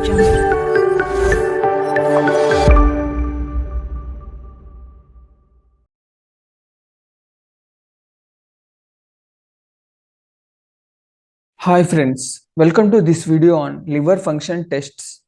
Jungle. Hi friends, welcome to this video on liver function tests.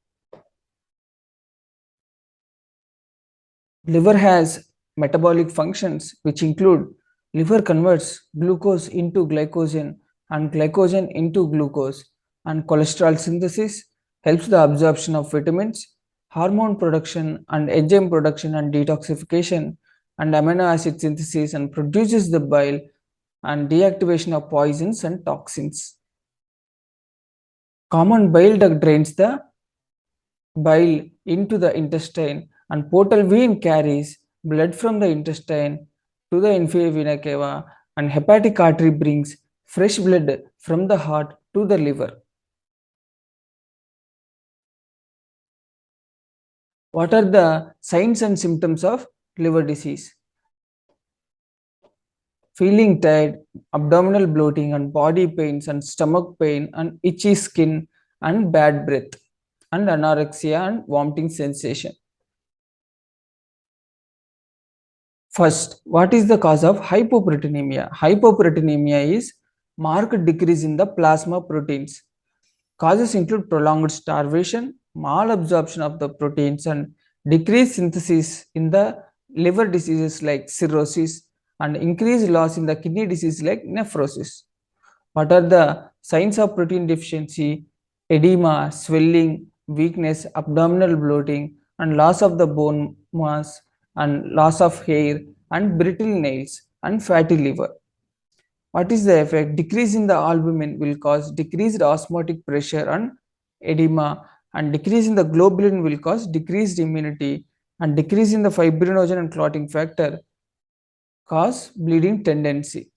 Liver has metabolic functions which include liver converts glucose into glycogen and glycogen into glucose, and cholesterol synthesis helps the absorption of vitamins, hormone production and enzyme production and detoxification, and amino acid synthesis and produces the bile and deactivation of poisons and toxins. Common bile duct drains the bile into the intestine, and portal vein carries blood from the intestine to the inferior vena cava, and hepatic artery brings fresh blood from the heart to the liver. What are the signs and symptoms of liver disease? Feeling tired, abdominal bloating and body pains and stomach pain and itchy skin and bad breath, and anorexia and vomiting sensation. First, what is the cause of hypoproteinemia? Hypoproteinemia is marked decrease in the plasma proteins. Causes include prolonged starvation, malabsorption of the proteins, and decreased synthesis in the liver diseases like cirrhosis, and increased loss in the kidney disease like nephrosis. What are the signs of protein deficiency? Edema, swelling, weakness, abdominal bloating, and loss of the bone mass, and loss of hair, and brittle nails, and fatty liver. What is the effect? Decrease in the albumin will cause decreased osmotic pressure and edema, and decrease in the globulin will cause decreased immunity, and decrease in the fibrinogen and clotting factor cause bleeding tendency.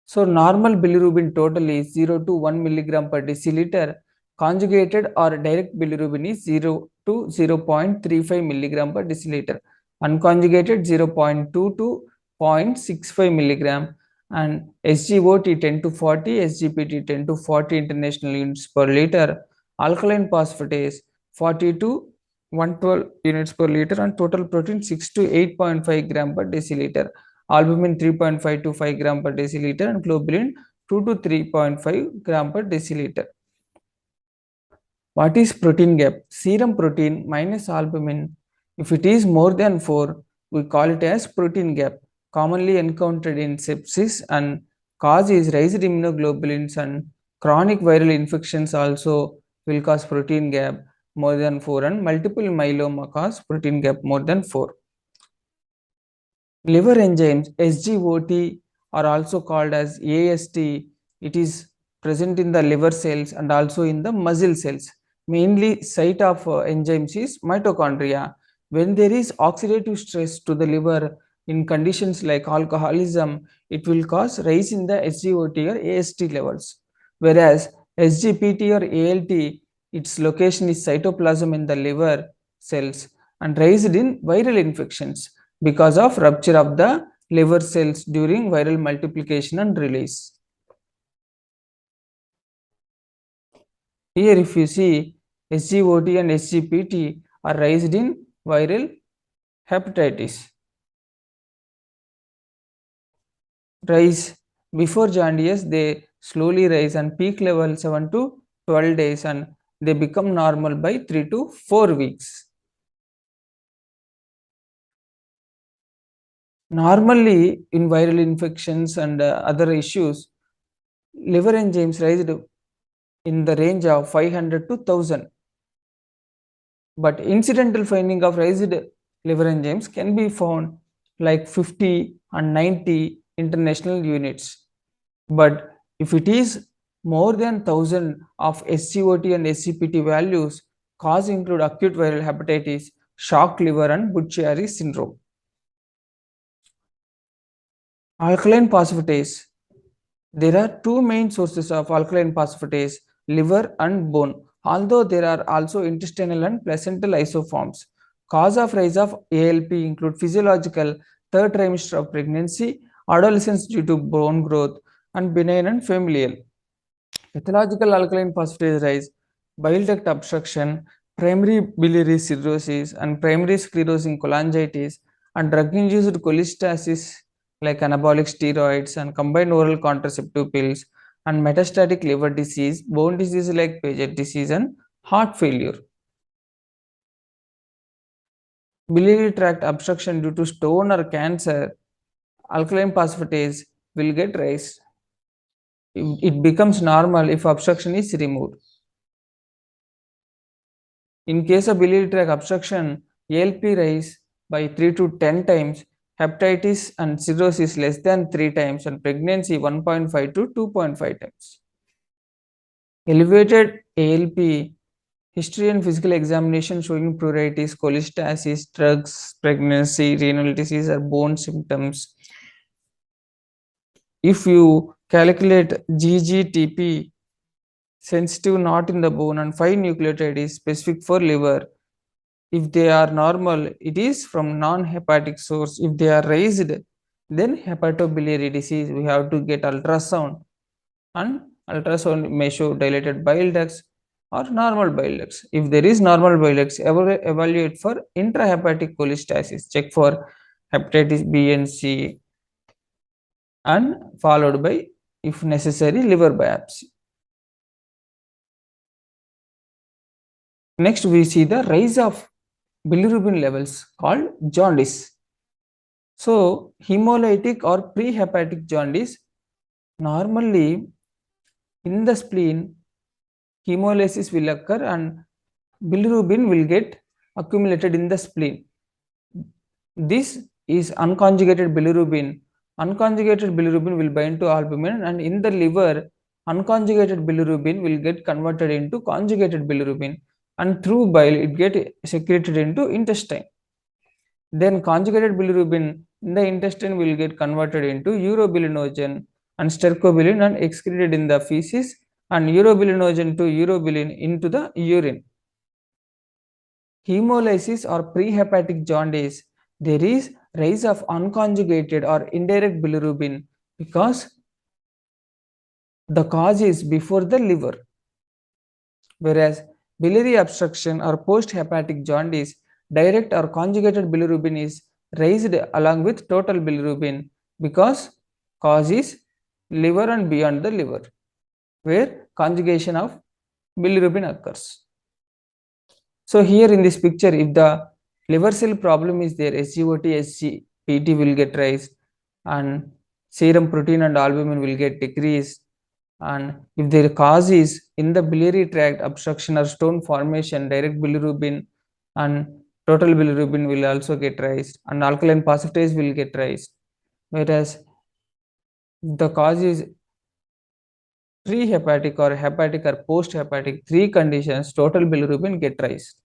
So normal bilirubin total is 0 to 1 milligram per deciliter. Conjugated or direct bilirubin is 0 to 0.35 milligram per deciliter. Unconjugated 0.2 to 0.65 milligram, and SGOT 10 to 40, SGPT 10 to 40 international units per liter. Alkaline phosphatase 40 to 112 units per liter, and total protein 6 to 8.5 gram per deciliter. Albumin 3.5 to 5 gram per deciliter, and globulin 2 to 3.5 gram per deciliter. What is protein gap? Serum protein minus albumin. If it is more than 4, we call it as protein gap. Commonly encountered in sepsis, and cause is raised immunoglobulins, and chronic viral infections also will cause protein gap more than 4, and multiple myeloma cause protein gap more than 4. Liver enzymes SGOT are also called as AST. It is present in the liver cells and also in the muscle cells. Mainly site of enzymes is mitochondria. When there is oxidative stress to the liver in conditions like alcoholism, it will cause rise in the SGOT or AST levels. Whereas SGPT or ALT, its location is cytoplasm in the liver cells and raised in viral infections because of rupture of the liver cells during viral multiplication and release. Here if you see, SGOT and SGPT are raised in viral hepatitis. Rise before jaundice, they slowly rise and peak level 7 to 12 days, and they become normal by 3 to 4 weeks. Normally, in viral infections and other issues, liver enzymes rise in the range of 500 to 1000. But incidental finding of raised liver enzymes can be found like 50 and 90 international units. But if it is more than 1000 of SGOT and SGPT values, cause include acute viral hepatitis, shock liver, and Budd-Chiari syndrome. Alkaline phosphatase. There are two main sources of alkaline phosphatase, liver and bone, although there are also intestinal and placental isoforms. Cause of rise of ALP include physiological third trimester of pregnancy, adolescence due to bone growth, and benign and familial. Pathological alkaline phosphatase rise, bile duct obstruction, primary biliary cirrhosis, and primary sclerosing cholangitis, and drug-induced cholestasis like anabolic steroids and combined oral contraceptive pills, and metastatic liver disease, bone disease like Paget disease, and heart failure. Biliary tract obstruction due to stone or cancer, alkaline phosphatase will get raised. It becomes normal if obstruction is removed. In case of biliary tract obstruction, ALP rise by 3 to 10 times, hepatitis and cirrhosis less than 3 times, and pregnancy 1.5 to 2.5 times. Elevated ALP, history and physical examination showing pruritus, cholestasis, drugs, pregnancy, renal disease, or bone symptoms. If you calculate GGTP, sensitive not in the bone, and 5 nucleotide is specific for liver, if they are normal, it is from non-hepatic source. If they are raised, then hepatobiliary disease, we have to get ultrasound, and ultrasound may show dilated bile ducts or normal bile ducts. If there is normal bile ducts, evaluate for intrahepatic cholestasis, check for hepatitis B and C, and followed by, if necessary, liver biopsy. Next, we see the rise of bilirubin levels called jaundice. So, hemolytic or pre-hepatic jaundice, normally in the spleen, hemolysis will occur and bilirubin will get accumulated in the spleen. This is unconjugated bilirubin. Unconjugated bilirubin will bind to albumin, and in the liver, unconjugated bilirubin will get converted into conjugated bilirubin, and through bile it get secreted into intestine. Then conjugated bilirubin in the intestine will get converted into urobilinogen and stercobilin and excreted in the feces, and urobilinogen to urobilin into the urine. Hemolysis or pre-hepatic jaundice, there is rise of unconjugated or indirect bilirubin because the cause is before the liver. Whereas biliary obstruction or post-hepatic jaundice, direct or conjugated bilirubin is raised along with total bilirubin because cause is liver and beyond the liver, where conjugation of bilirubin occurs. So here in this picture, if the liver cell problem is there, SGOT, SGPT will get raised, and serum protein and albumin will get decreased. And if their cause is in the biliary tract obstruction or stone formation, direct bilirubin and total bilirubin will also get raised, and alkaline phosphatase will get raised. Whereas if the cause is pre-hepatic or hepatic or post-hepatic, 3 conditions, total bilirubin get raised.